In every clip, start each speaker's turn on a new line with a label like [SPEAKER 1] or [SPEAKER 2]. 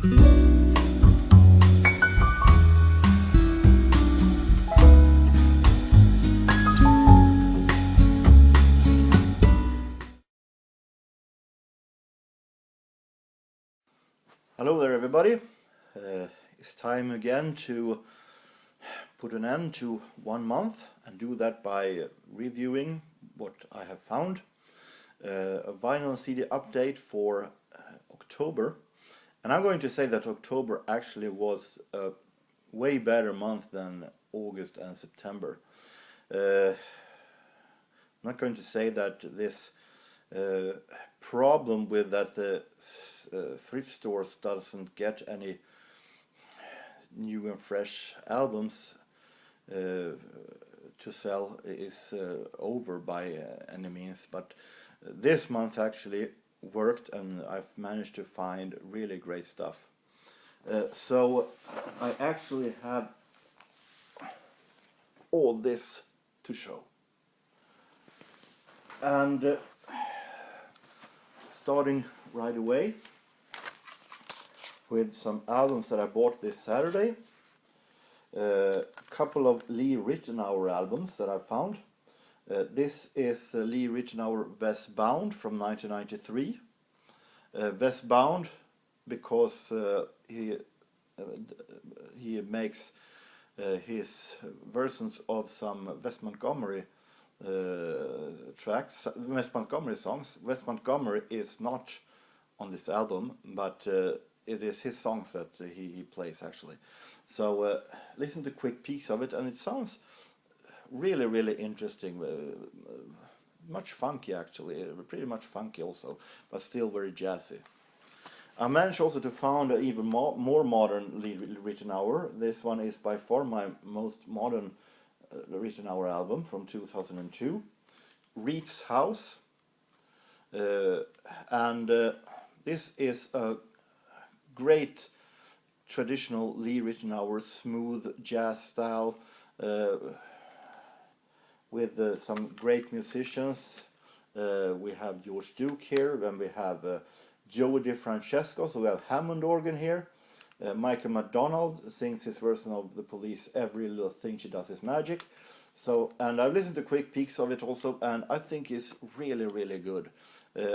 [SPEAKER 1] Hello there everybody, it's time again to put an end to 1 month and do that by reviewing what I have found. A vinyl CD update for October, and I'm going to say that October actually was a way better month than August and September. I'm not going to say that this problem with that the thrift stores doesn't get any new and fresh albums to sell is over by any means, but this month actually worked and I've managed to find really great stuff. So I actually have all this to show, and starting right away with some albums that I bought this Saturday. A couple of Lee Ritenour albums that I found. This is Lee Ritenour Westbound from 1993. Westbound because he makes his versions of some West Montgomery tracks, West Montgomery songs. West Montgomery is not on this album, but it is his songs that he plays actually. So listen to quick peeks of it, and it sounds really, really interesting. Much funky actually, pretty much funky also, but still very jazzy. I managed also to find an even more modern Lee Ritenour. This one is by far my most modern Ritenour album from 2002, Reed's House, and this is a great traditional Lee Ritenour smooth jazz style with some great musicians. We have George Duke here, then we have Joey DeFrancesco, so we have Hammond organ here. Michael McDonald sings his version of The Police, Every Little Thing She Does Is Magic. So, and I've listened to quick peeks of it also, and I think it's really, really good.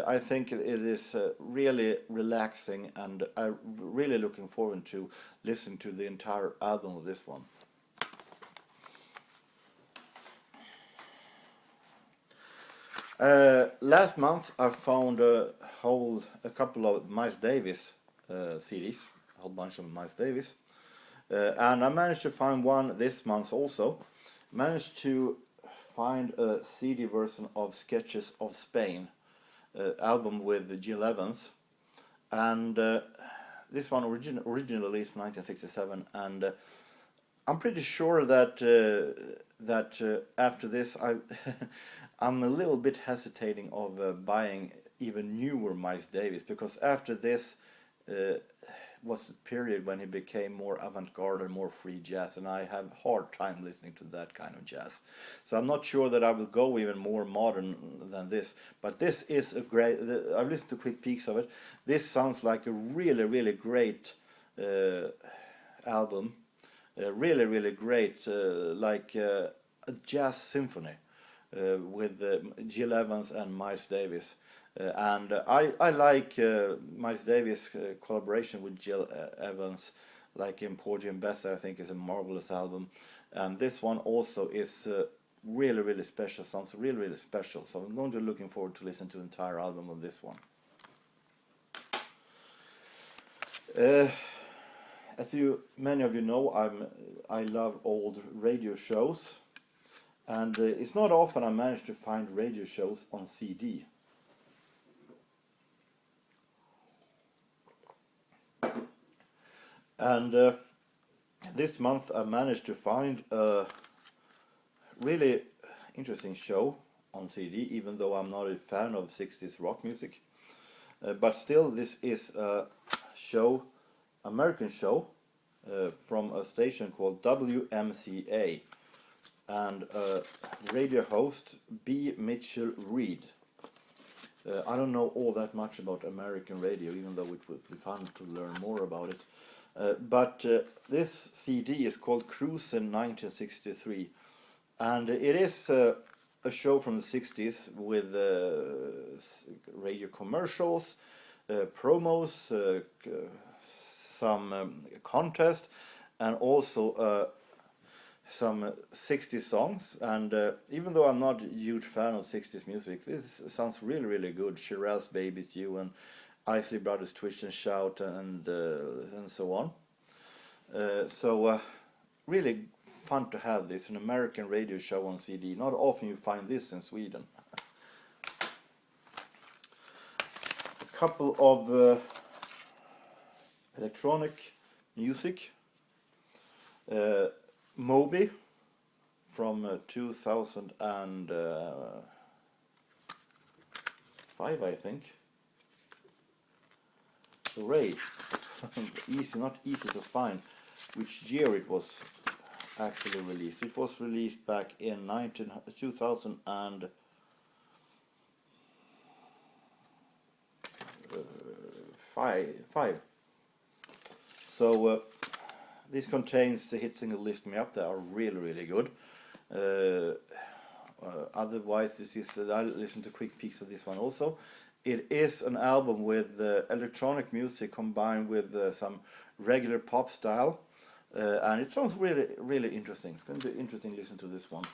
[SPEAKER 1] I think it is really relaxing, and I'm really looking forward to listening to the entire album of this one. Last month I found a couple of Miles Davis CDs, a whole bunch of Miles Davis, and I managed to find one this month also. Managed to find a CD version of Sketches of Spain, album with Jill Evans, and this one originally released in 1967, and I'm pretty sure that after this I'm a little bit hesitating of buying even newer Miles Davis, because after this was the period when he became more avant-garde and more free jazz, and I have a hard time listening to that kind of jazz. So I'm not sure that I will go even more modern than this, but this is a great, I've listened to quick peeks of it. This sounds like a really, really great album, really, really great, like a jazz symphony with Jill Evans and Miles Davis. And I like Miles Davis' collaboration with Jill Evans, like in Porgy and Bess, I think is a marvelous album. And this one also is really, really special, sounds really, really special. So I'm going to looking forward to listen to the entire album of this one. As many of you know, I love old radio shows, and it's not often I manage to find radio shows on CD. And this month I managed to find a really interesting show on CD, even though I'm not a fan of 60s rock music. But still, this is a show, American show, from a station called WMCA, and radio host B. Mitchell Reed. I don't know all that much about American radio, even though it would be fun to learn more about it. But this CD is called Cruisin' 1963, and it is a show from the 60s with radio commercials, promos, some contest, and also some 60s songs. And even though I'm not a huge fan of 60s music, this sounds really, really good. Shirelles Baby's You and Isley Brothers Twist and Shout and so on. So really fun to have this, an American radio show on CD. Not often you find this in Sweden. A couple of electronic music. Moby from 2005, I think. Hooray! Not easy to find which year it was actually released. It was released back in 2005. So this contains the hit single Lift Me Up that are really, really good. Otherwise, this is I listened to quick peeks of this one also. It is an album with electronic music combined with some regular pop style, and it sounds really, really interesting. It's going to be interesting to listen to this one.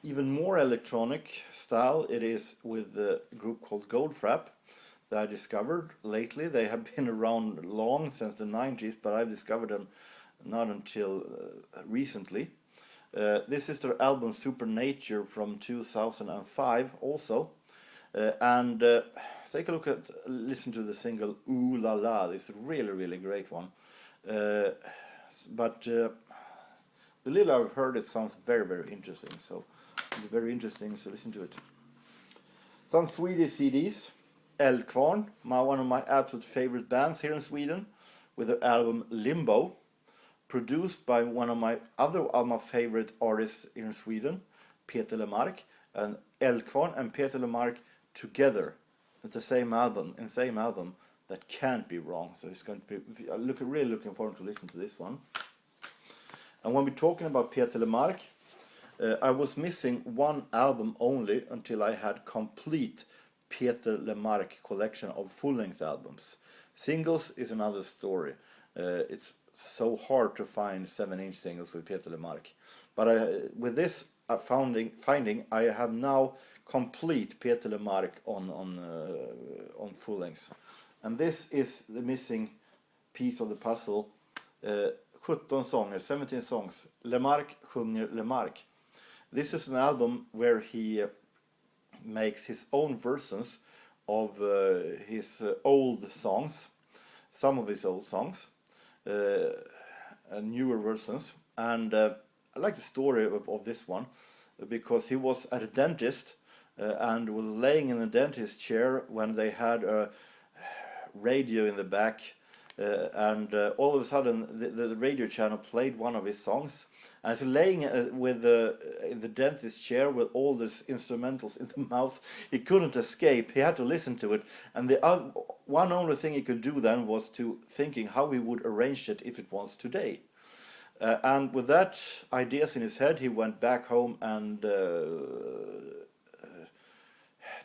[SPEAKER 1] Even more electronic style it is with a group called Goldfrapp that I discovered lately. They have been around long, since the 90s, but I've discovered them not until recently. This is their album Supernature from 2005 also. And take a listen to the single Ooh La La. It's a really, really great one. But the little I've heard, it sounds very, very interesting. So it'll be very interesting to listen to it. Some Swedish CDs. Eldkvarn, one of my absolute favorite bands here in Sweden, with their album Limbo, produced by one of my favorite artists here in Sweden, Peter Lemark, and Eldkvarn and Peter Lemark together at the same album, that can't be wrong. So it's going to be, really looking forward to listen to this one. And when we're talking about Peter Lemark, I was missing one album only until I had complete Peter Lemark collection of full-length albums. Singles is another story. It's so hard to find 7-inch singles with Peter Lemark. But with this finding, I have now complete Peter Lemark on full length. And this is the missing piece of the puzzle. 17 songs. Lemark sjunger Lemark. This is an album where he makes his own versions of his old songs, some of his old songs, newer versions. And I like the story of this one, because he was at a dentist and was laying in the dentist chair when they had a radio in the back, and all of a sudden the radio channel played one of his songs. And so laying in the dentist chair with all these instrumentals in the mouth, he couldn't escape. He had to listen to it. And the one only thing he could do then was to thinking how he would arrange it if it was today. And with that ideas in his head, he went back home and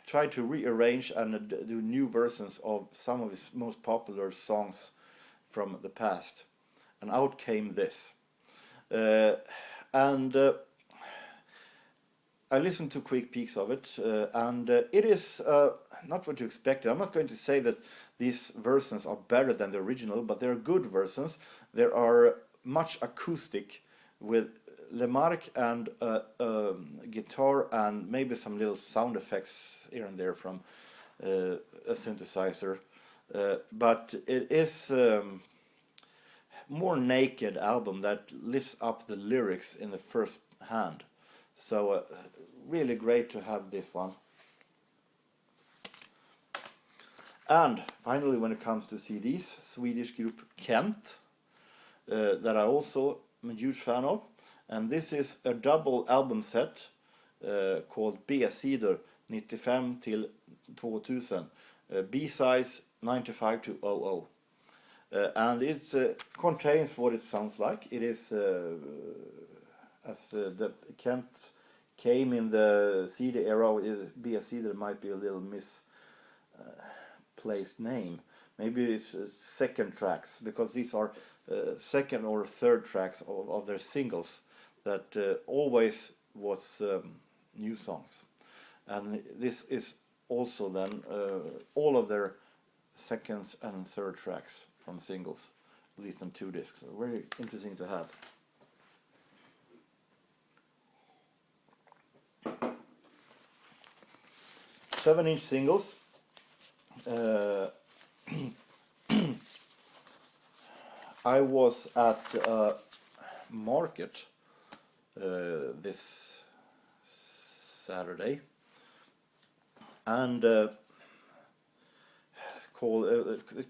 [SPEAKER 1] tried to rearrange and do new versions of some of his most popular songs from the past. And out came this. And I listened to quick peeks of it, and it is not what you expected. I'm not going to say that these versions are better than the original, but they're good versions. There are much acoustic with Lemark and guitar and maybe some little sound effects here and there from a synthesizer. But it is more naked album that lifts up the lyrics in the first hand. So really great to have this one. And finally, when it comes to CDs, Swedish group Kent, that I also am a huge fan of. And this is a double album set called B-sidor 95 till 2000. B-sides 95 to 00. And it contains what it sounds like. It is, as the Kent came in the CD era, be a CD that might be a little misplaced name. Maybe it's second tracks, because these are second or third tracks of their singles that always was new songs. And this is also then all of their second and third tracks from singles, at least on 2 discs. Very interesting to have. Seven-inch singles. I was at a market this Saturday, and it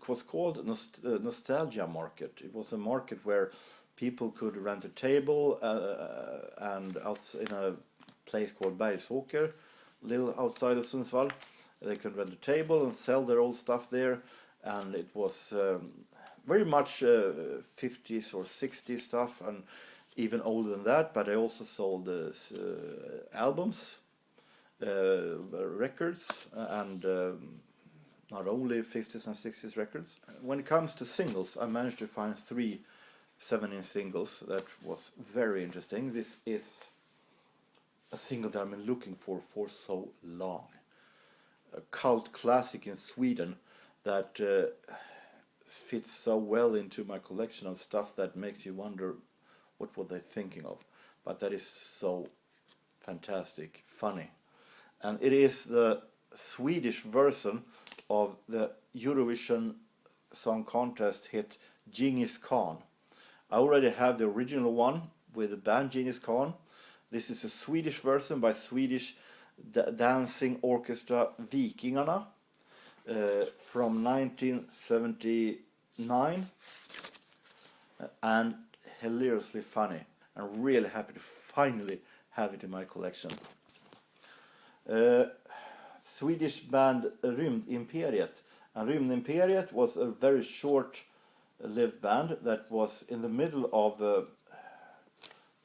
[SPEAKER 1] was called Nostalgia Market. It was a market where people could rent a table and out in a place called Bergsåker, little outside of Sundsvall. They could rent a table and sell their old stuff there, and it was very much 50s or 60s stuff, and even older than that. But they also sold albums, records, and not only 50s and 60s records. When it comes to singles, I managed to find 3 7-inch singles that was very interesting. This is a single that I've been looking for so long. A cult classic in Sweden that fits so well into my collection of stuff that makes you wonder what were they thinking of. But that is so fantastic, funny. And it is the Swedish version of the Eurovision Song Contest hit Genghis Khan. I already have the original one with the band Genghis Khan. This is a Swedish version by Swedish dancing orchestra Vikingarna from 1979, and hilariously funny. I'm really happy to finally have it in my collection. Swedish band Rymdimperiet, and Rymdimperiet was a very short-lived band that was in the middle of the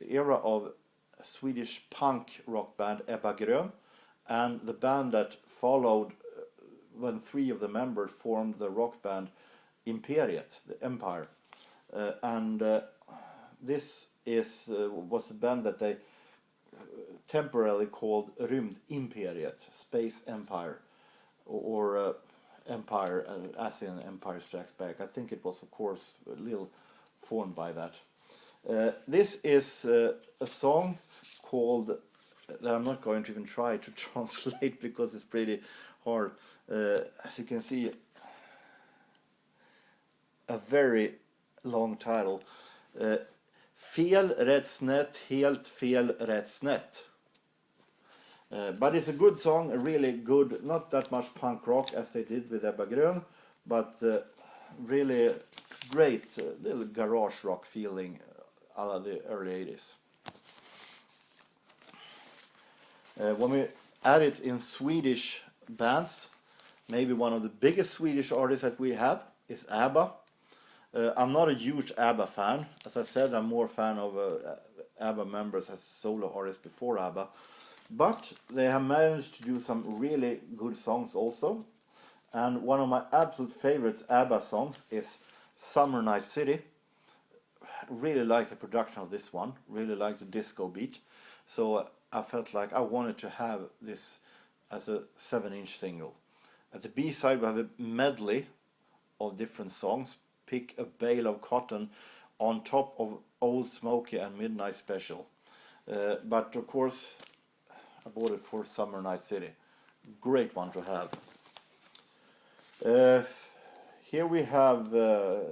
[SPEAKER 1] era of Swedish punk rock band Ebba Grön, and the band that followed when 3 of the members formed the rock band Imperiet, the Empire. This was a band that they temporarily called Rymdimperiet, Space Empire, or Empire, as in Empire Strikes Back. I think it was, of course, a little formed by that. This is a song called, that I'm not going to even try to translate because it's pretty hard. As you can see, a very long title. Fel rätt snett, helt fel rätt snett. But it's a good song, a really good, not that much punk rock as they did with Ebba Grön, but really great little garage rock feeling out of the early 80s. When we add it in Swedish bands, maybe one of the biggest Swedish artists that we have is ABBA. I'm not a huge ABBA fan. As I said, I'm more a fan of ABBA members as solo artists before ABBA. But they have managed to do some really good songs also. And one of my absolute favorite ABBA songs is Summer Night City. Really like the production of this one. Really like the disco beat. So I felt like I wanted to have this as a 7-inch single. At the B-side we have a medley of different songs. Pick a Bale of Cotton on top of Old Smokey and Midnight Special. But of course I bought it for Summer Night City. Great one to have. Here we have,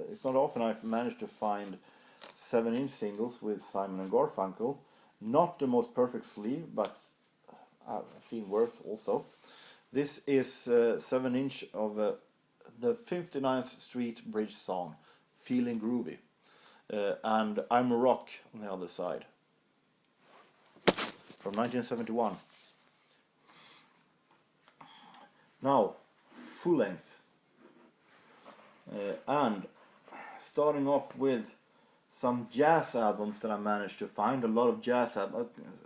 [SPEAKER 1] it's not often I've managed to find 7-inch singles with Simon and Garfunkel. Not the most perfect sleeve, but I've seen worse also. This is 7-inch of the 59th Street Bridge song, Feeling Groovy. And I'm a Rock on the other side. From 1971. Now, full length. And starting off with some jazz albums that I managed to find. A lot of jazz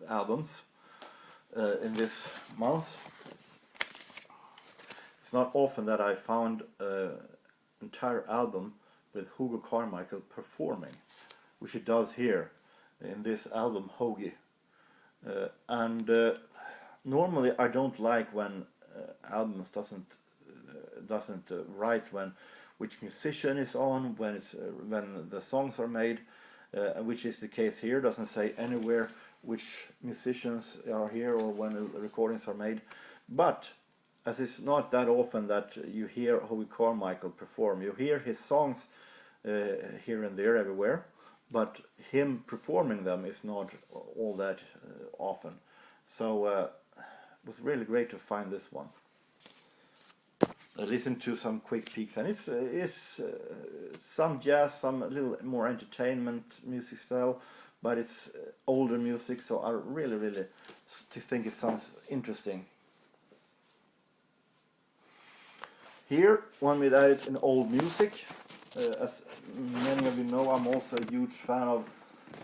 [SPEAKER 1] albums in this month. It's not often that I found an entire album with Hugo Carmichael performing, which he does here in this album Hoagie. Normally I don't like when albums doesn't write which musician is on, when the songs are made, which is the case here. Doesn't say anywhere which musicians are here or when the recordings are made. But as it's not that often that you hear Hoagie Carmichael perform, you hear his songs here and there everywhere, but him performing them is not all that often. So it was really great to find this one. I listened to some quick peeks, and it's some jazz, some a little more entertainment music style, but it's older music, so I really think it sounds interesting. Here, one with added in old music. As many of you know, I'm also a huge fan of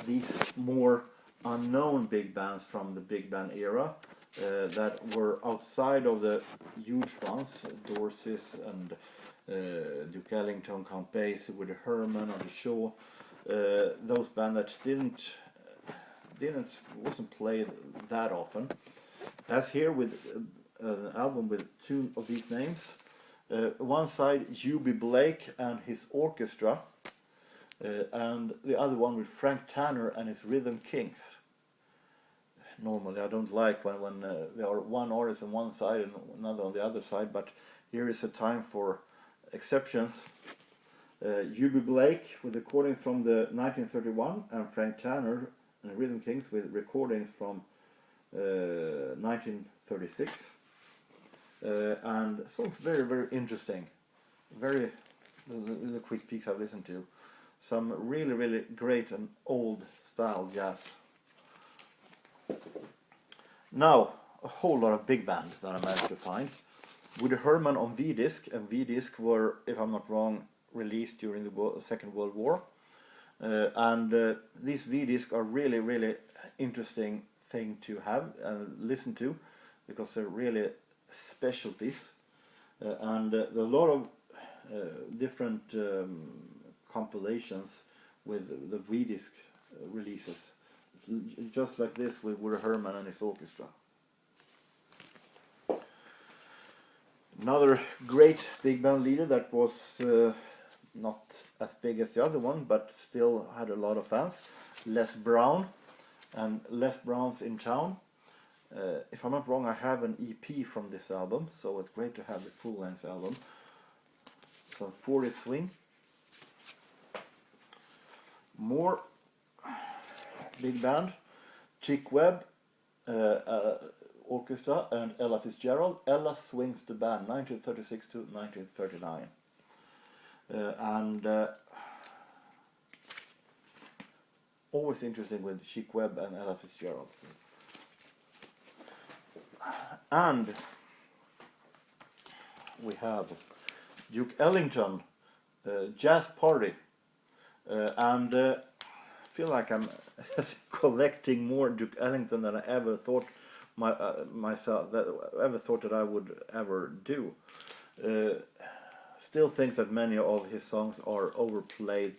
[SPEAKER 1] these more unknown big bands from the big band era that were outside of the huge ones, Dorsey's and Duke Ellington, Count Basie, Woody Herman, or the Shaw. Those bands that wasn't played that often. As here with an album with two of these names. One side, Eubie Blake and his orchestra, and the other one with Frank Tanner and his Rhythm Kings. Normally I don't like when there are one artist on one side and another on the other side, but here is a time for exceptions. Eubie Blake with recordings from the 1931, and Frank Tanner and Rhythm Kings with recordings from 1936. And sounds very interesting. The quick peeks I've listened to. Some really great and old style jazz. Now, a whole lot of big band that I managed to find. Woody Herman on V-Disc, and V-Disc were, if I'm not wrong, released during the Second World War. These V-Disc are really interesting thing to have and listen to, because they're really specialties, and there are a lot of different compilations with the V-Disc releases, just like this with Woody Herman and his orchestra. Another great big band leader that was not as big as the other one, but still had a lot of fans, Les Brown and Les Brown's In Town. If I'm not wrong, I have an EP from this album, so it's great to have the full-length album. Some 40 swing. More big band, Chick Webb Orchestra and Ella Fitzgerald. Ella swings the band, 1936 to 1939. Always interesting with Chick Webb and Ella Fitzgerald. And we have Duke Ellington, Jazz Party, and I feel like I'm collecting more Duke Ellington than I ever thought that I would ever do. Still think that many of his songs are overplayed,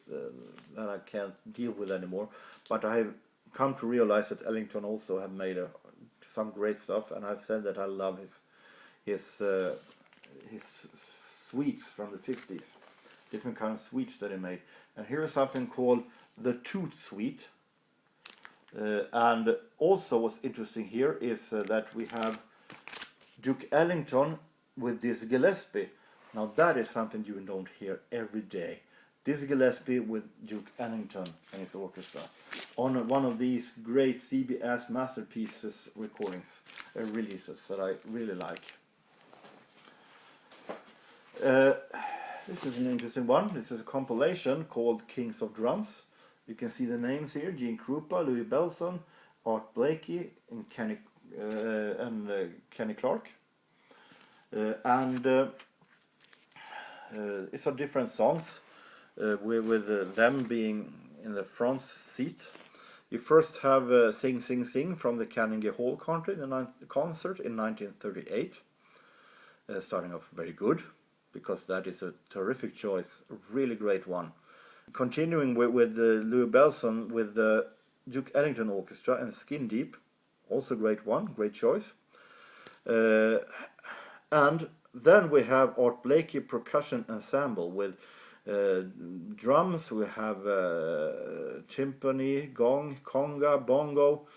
[SPEAKER 1] that I can't deal with anymore, but I have come to realize that Ellington also have made some great stuff, and I've said that I love his suites from the 50s, different kind of suites that he made. And here is something called the Toot Suite. And also what's interesting here is that we have Duke Ellington with Dizzy Gillespie. Now that is something you don't hear every day. Dizzy Gillespie with Duke Ellington and his orchestra on one of these great CBS masterpieces recordings, releases that I really like. This is an interesting one. This is a compilation called Kings of Drums. You can see the names here: Gene Krupa, Louis Bellson, Art Blakey, and Kenny Clark. and it's a different songs with them being in the front seat. You first have Sing Sing Sing from the Carnegie Hall concert in 1938, starting off very good, because that is a terrific choice, a really great one. Continuing with Louis Bellson with the Duke Ellington Orchestra and Skin Deep, also great one, great choice. And then we have Art Blakey Percussion Ensemble with drums. We have timpani, gong, conga, bongo.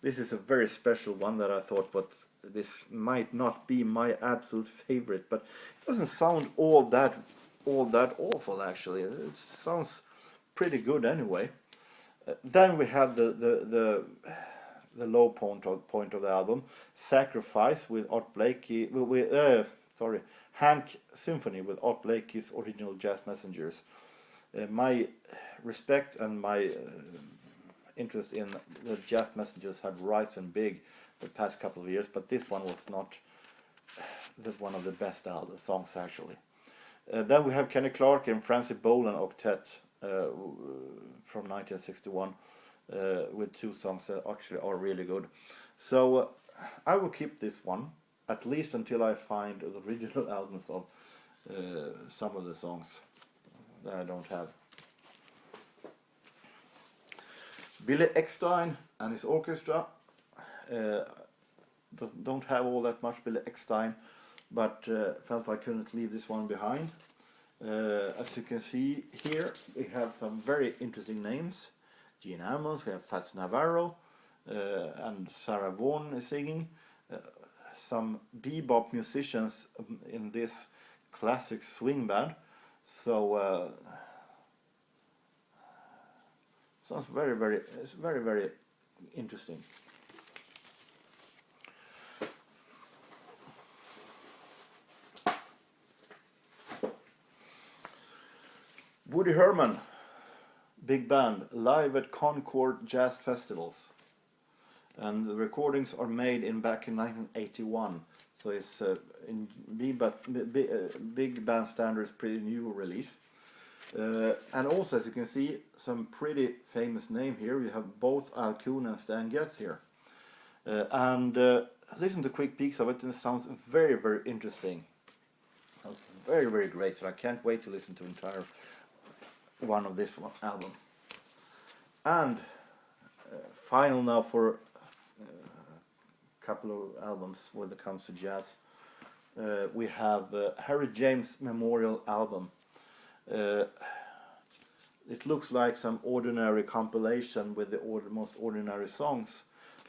[SPEAKER 1] This is a very special one that I thought, but this might not be my absolute favorite, but it doesn't sound all that awful actually. It sounds pretty good anyway. Then we have the low point of the album, Sacrifice with Art Blakey, Hank Symphony with Art Blakey's original Jazz Messengers. My respect and my interest in the Jazz Messengers had risen big the past couple of years, but this one was not one of the best songs actually. Then we have Kenny Clarke and Francie Bolan Octet from 1961 with two songs that actually are really good. So I will keep this one at least until I find the original albums of some of the songs that I don't have. Billy Eckstine and his orchestra. Don't have all that much Billy Eckstine, but felt I couldn't leave this one behind. As you can see here, we have some very interesting names. Gene Ammons, we have Fats Navarro, and Sarah Vaughan is singing. Some bebop musicians in this classic swing band. So sounds very interesting. Woody Herman, big band, live at Concord Jazz Festivals, and the recordings are made back in 1981. So it's in big band standards, pretty new release. And also, as you can see, some pretty famous name here. We have both Al Kuhn and Stan Getz here. And listen to quick peeks of it, and it sounds very interesting. It sounds very great, so I can't wait to listen to entire one of this album. And final now for a couple of albums when it comes to jazz. We have Harry James Memorial Album. It looks like some ordinary compilation with the most ordinary songs,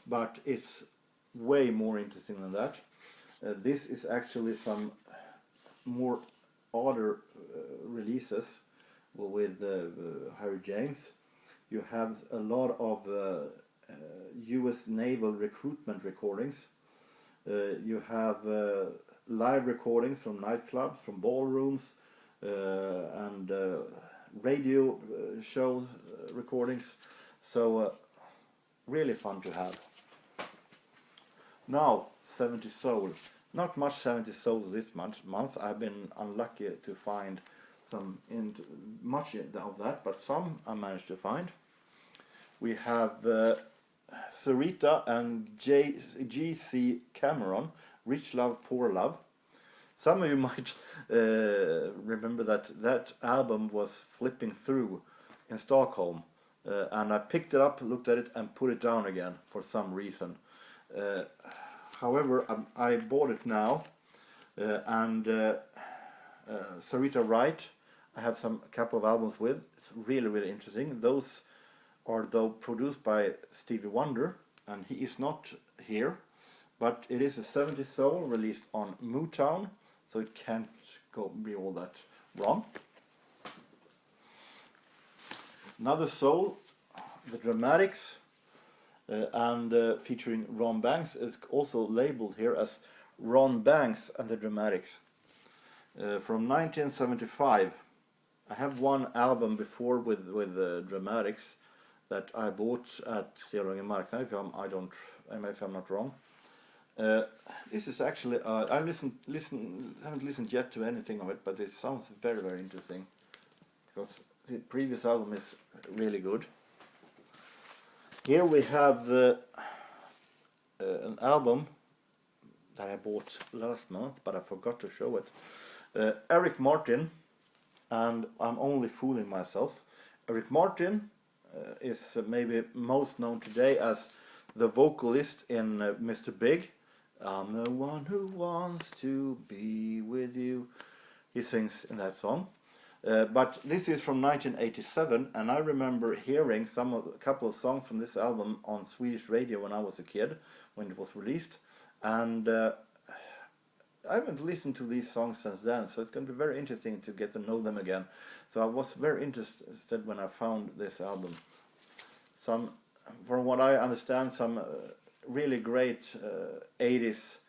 [SPEAKER 1] but it's way more interesting than that. This is actually some more odder releases with Harry James. You have a lot of US naval recruitment recordings. You have live recordings from nightclubs, from ballrooms, and radio show recordings. So really fun to have. Now 70 Soul. Not much 70 Soul this month. I've been unlucky to find much of that, but some I managed to find. We have Sarita and G.C. Cameron, Rich Love, Poor Love. Some of you might remember that album was flipping through in Stockholm, and I picked it up, looked at it, and put it down again for some reason. However, I bought it now, and Sarita Wright, I have a couple of albums with. It's really interesting. Those are though produced by Stevie Wonder, and he is not here, but it is a 70 Soul released on Motown, so it can't be all that wrong. Another Soul, The Dramatics, and featuring Ron Banks, is also labeled here as Ron Banks and the Dramatics, from 1975. I have one album before with Dramatics that I bought at Marknad, if I'm not wrong. This is actually I haven't listened yet to anything of it, but it sounds very, very interesting because the previous album is really good. Here we have an album that I bought last month, but I forgot to show it. Eric Martin, and I'm only fooling myself. Eric Martin is maybe most known today as the vocalist in Mr. Big. I'm the one who wants to be with you. He sings in that song. But this is from 1987, and I remember hearing a couple of songs from this album on Swedish radio when I was a kid, when it was released. And I haven't listened to these songs since then, so it's going to be very interesting to get to know them again. So I was very interested when I found this album. From what I understand, some really great 80s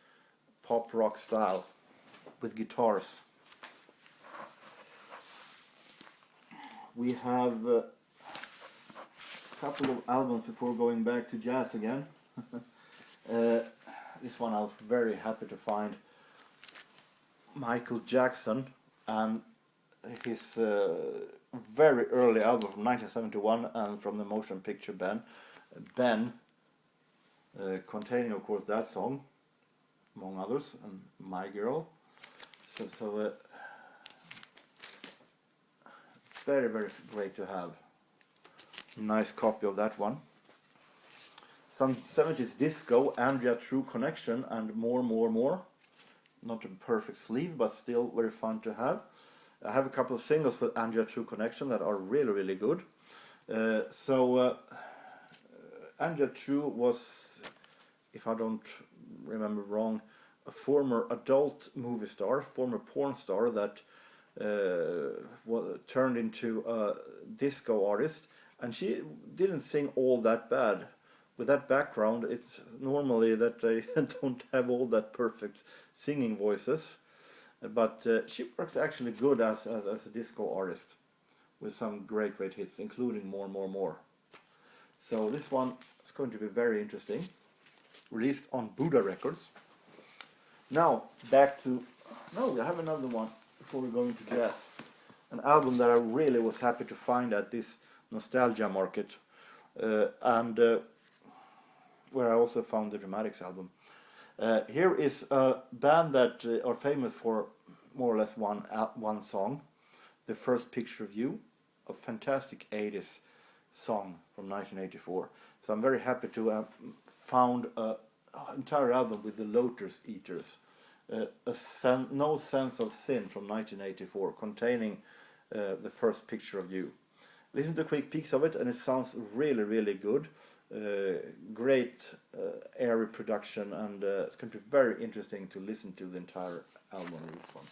[SPEAKER 1] pop rock style with guitars. We have a couple of albums before going back to jazz again. This one I was very happy to find. Michael Jackson and his very early album from 1971 and from the motion picture Ben, containing of course that song among others, and My Girl. So very, very great to have. Nice copy of that one. Some 70s disco, Andrea True Connection, and more. Not a perfect sleeve, but still very fun to have. I have a couple of singles with Andrea True Connection that are really, really good. Andrea True was, if I don't remember wrong, a former adult movie star, former porn star that turned into a disco artist, and she didn't sing all that bad. With that background, it's normally that they don't have all that perfect singing voices, but she works actually good as a disco artist with some great hits, including More. So this one is going to be very interesting. Released on Buddha Records. Now back to I have another one before we go into jazz. An album that I really was happy to find at this nostalgia market, and where I also found the Dramatics album. Here is a band that are famous for more or less one song, The First Picture of You, a fantastic 80s song from 1984. So I'm very happy to have found an entire album with the Lotus Eaters, No Sense of Sin from 1984, containing The First Picture of You. Listen to quick peeks of it, and it sounds really, really good. Great airy production, and it's going to be very interesting to listen to the entire album of this one.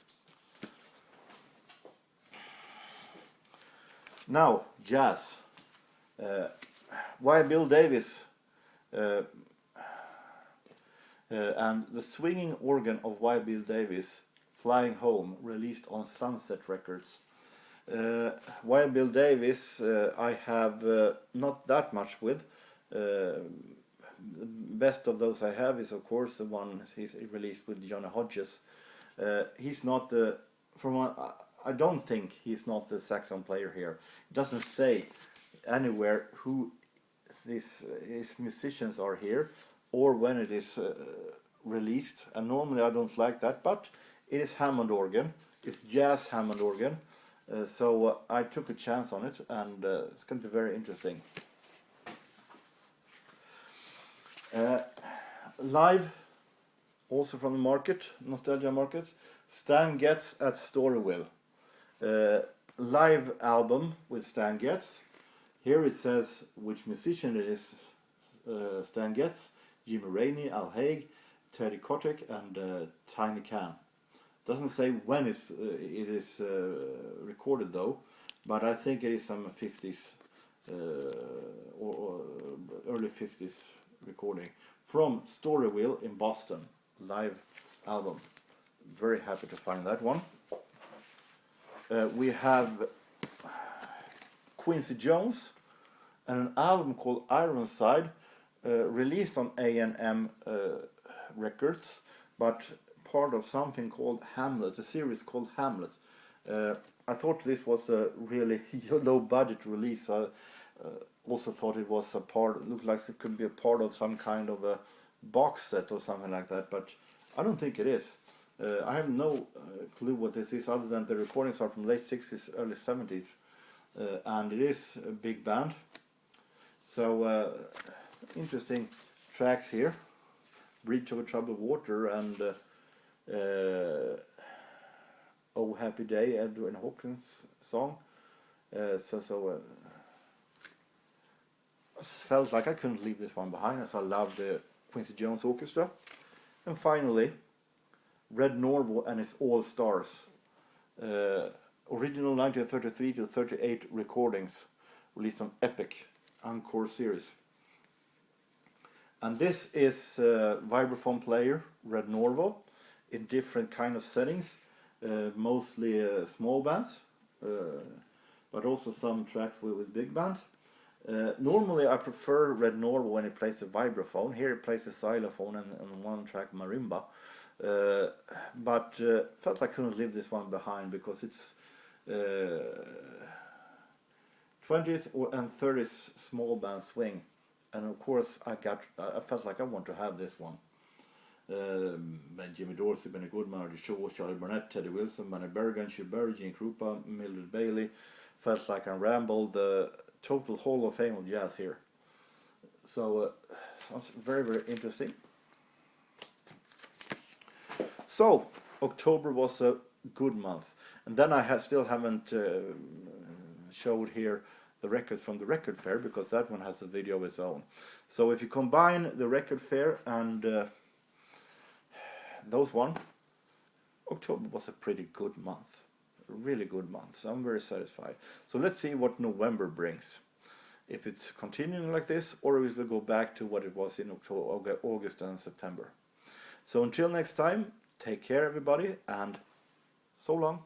[SPEAKER 1] Now, jazz. Wild Bill Davis and the swinging organ of Wild Bill Davis, Flying Home, released on Sunset Records. Wild Bill Davis I have not that much with. The best of those I have is of course the one he's released with Johnny Hodges. He's not the, I don't think he's not the saxophone player here. It doesn't say anywhere who his musicians are here or when it is released, and normally I don't like that, but it is Hammond organ, it's jazz Hammond organ, so I took a chance on it, and it's going to be very interesting. Live, also from the market, nostalgia market, Stan Getz at Storyville. Live album with Stan Getz. Here it says which musician it is. Stan Getz, Jimmy Rainey, Al Haig, Teddy Kotick, and Tiny Can. Doesn't say when it is recorded though, but I think it is some 50s or early 50s recording from Storyville in Boston. Live album. Very happy to find that one. We have Quincy Jones and an album called Ironside, released on A&M records, but part of something called Hamlet, a series called Hamlet. I thought this was a really low budget release. So I also thought it was a part, looked like it could be a part of some kind of a box set or something like that, but I don't think it is. I have no clue what this is, other than the recordings are from late 60s, early 70s, and it is a big band. So interesting tracks here. Bridge Over Troubled Water and Oh Happy Day, Edwin Hawkins song. I felt like I couldn't leave this one behind, as I loved the Quincy Jones Orchestra. And finally, Red Norvo and his All Stars. Original 1933 to 38 recordings, released on Epic Encore series. And this is vibraphone player, Red Norvo, in different kind of settings, mostly small bands, but also some tracks with big bands. Normally I prefer Red Norvo when he plays the vibraphone. Here he plays the xylophone and one track marimba. But felt I couldn't leave this one behind, because it's 20th and 30th small band swing. And of course I felt like I want to have this one. Jimmy Dorsey, Benny Goodman, Artie Shaw, Charlie Burnett, Teddy Wilson, Manny Bergen, Hugh Berry, Gene Krupa, Mildred Bailey. Felt like I rambled the total Hall of Fame of jazz here. So that's very, very interesting. So October was a good month, and then I still haven't showed here the records from the record fair, because that one has a video of its own. So if you combine the record fair and those one, October was a pretty good month, a really good month. So I'm very satisfied. So let's see what November brings. If it's continuing like this, or if it will go back to what it was in October, August and September. So until next time, take care everybody, and so long.